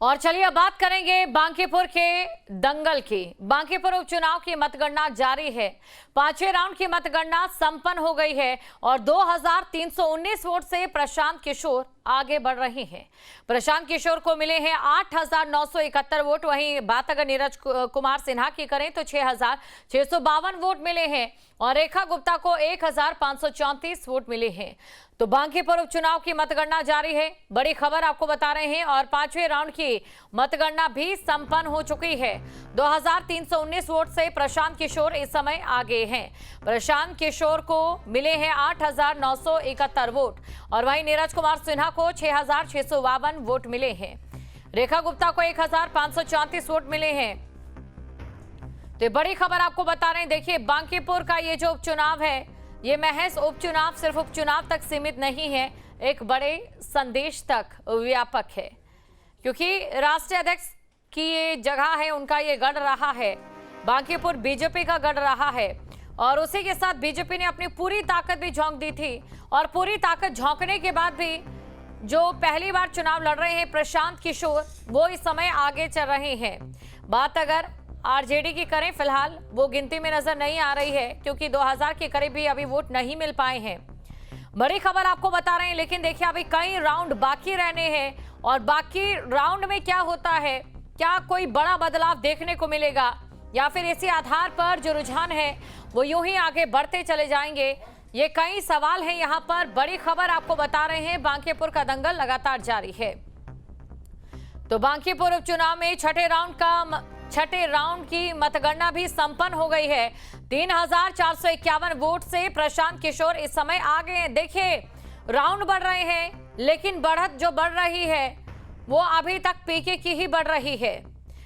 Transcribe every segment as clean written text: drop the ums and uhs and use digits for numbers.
और चलिए अब बात करेंगे बांकीपुर के दंगल की। बांकीपुर उपचुनाव की मतगणना जारी है। पांचवें राउंड की मतगणना संपन्न हो गई है और 2319 वोट से प्रशांत किशोर आगे बढ़ रहे हैं। प्रशांत किशोर को मिले हैं 8971 वोट। वहीं बात अगर नीरज कुमार सिन्हा की करें तो 6652 वोट मिले हैं और रेखा गुप्ता को 1534 वोट मिले हैं। तो बांकीपुर उपचुनाव की मतगणना जारी है। बड़ी खबर आपको बता रहे हैं और पांचवें राउंड की मतगणना भी संपन्न हो चुकी है। 2319 वोट से प्रशांत किशोर इस समय आगे हैं। प्रशांत किशोर को मिले हैं 8971 वोट और वहीं नीरज कुमार सिन्हा को 6652 वोट मिले हैं। रेखा गुप्ता को 1534 वोट मिले हैं। तो बड़ी खबर आपको बता रहे हैं। देखिए, बांकीपुर का ये जो उपचुनाव है, ये महज उपचुनाव सिर्फ उपचुनाव तक सीमित नहीं है, एक बड़े संदेश तक व्यापक है, क्योंकि राष्ट्रीय अध्यक्ष की ये जगह है, उनका ये गढ़ रहा है। बांकीपुर बीजेपी का गढ़ रहा है और उसी के साथ बीजेपी ने अपनी पूरी ताकत भी झोंक दी थी और पूरी ताकत झोंकने के बाद भी जो पहली बार चुनाव लड़ रहे हैं प्रशांत किशोर, वो इस समय आगे चल रहे हैं। बात अगर आरजेडी की करें, फिलहाल वो गिनती में नजर नहीं आ रही है क्योंकि 2000 के करीब भी अभी वोट नहीं मिल पाए हैं। बड़ी खबर आपको बता रहे हैं, लेकिन देखिए अभी कई राउंड बाकी रहने हैं और बाकी राउंड में क्या होता है, क्या कोई बड़ा बदलाव देखने को मिलेगा या फिर इसी आधार पर जो रुझान है वो यूं ही आगे बढ़ते चले जाएंगे, ये कई सवाल हैं यहाँ पर। बड़ी खबर आपको बता रहे हैं, बांकीपुर का दंगल लगातार जारी है। तो बांकीपुर उपचुनाव में छठे राउंड की मतगणना भी संपन्न हो गई है। 3451 वोट से प्रशांत किशोर इस समय आगे हैं। देखिए, राउंड बढ़ रहे हैं, लेकिन बढ़त जो बढ़ रही है वो अभी तक पीके की ही बढ़ रही है।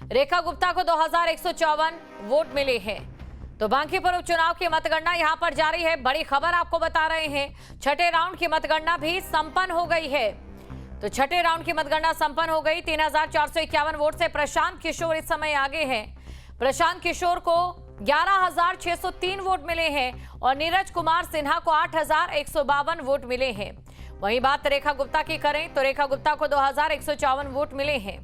रेखा गुप्ता को 2154 वोट मिले हैं। तो बांकीपुर उपचुनाव की मतगणना यहां पर जारी है। बड़ी खबर आपको बता रहे हैं, छठे राउंड की मतगणना भी संपन्न हो गई है। तो छठे राउंड की मतगणना संपन्न हो गई। 3451 वोट से प्रशांत किशोर इस समय आगे हैं। प्रशांत किशोर को 11603 वोट मिले हैं और नीरज कुमार सिन्हा को 8152 वोट मिले हैं। वहीं बात रेखा गुप्ता की करें तो रेखा गुप्ता को 2154 वोट मिले हैं।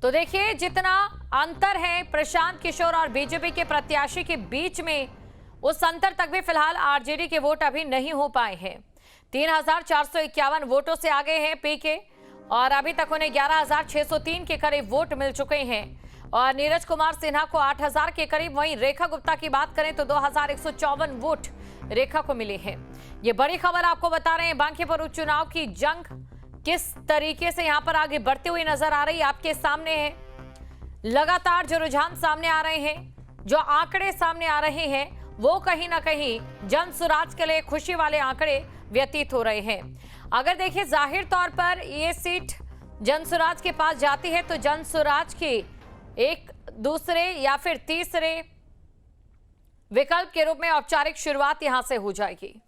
तो देखिए, जितना अंतर है प्रशांत किशोर और बीजेपी के प्रत्याशी के बीच में, उस अंतर तक भी फिलहाल आरजेडी के वोट अभी नहीं हो पाए हैं। 3451 वोटों से आगे हैं पीके और अभी तक उन्हें 11603 के करीब वोट मिल चुके हैं और नीरज कुमार सिन्हा को 8000 के करीब। वहीं रेखा गुप्ता की बात करें तो 2154 वोट रेखा को मिले हैं। ये बड़ी खबर आपको बता रहे हैं। बांकीपुर उपचुनाव की जंग किस तरीके से यहां पर आगे बढ़ती हुई नजर आ रही है आपके सामने है। लगातार जो रुझान सामने आ रहे हैं, जो आंकड़े सामने आ रहे हैं, वो कहीं ना कहीं जन सुराज के लिए खुशी वाले आंकड़े व्यतीत हो रहे हैं। अगर देखिए, जाहिर तौर पर ये सीट जनसुराज के पास जाती है तो जनसुराज की एक दूसरे या फिर तीसरे विकल्प के रूप में औपचारिक शुरुआत यहां से हो जाएगी।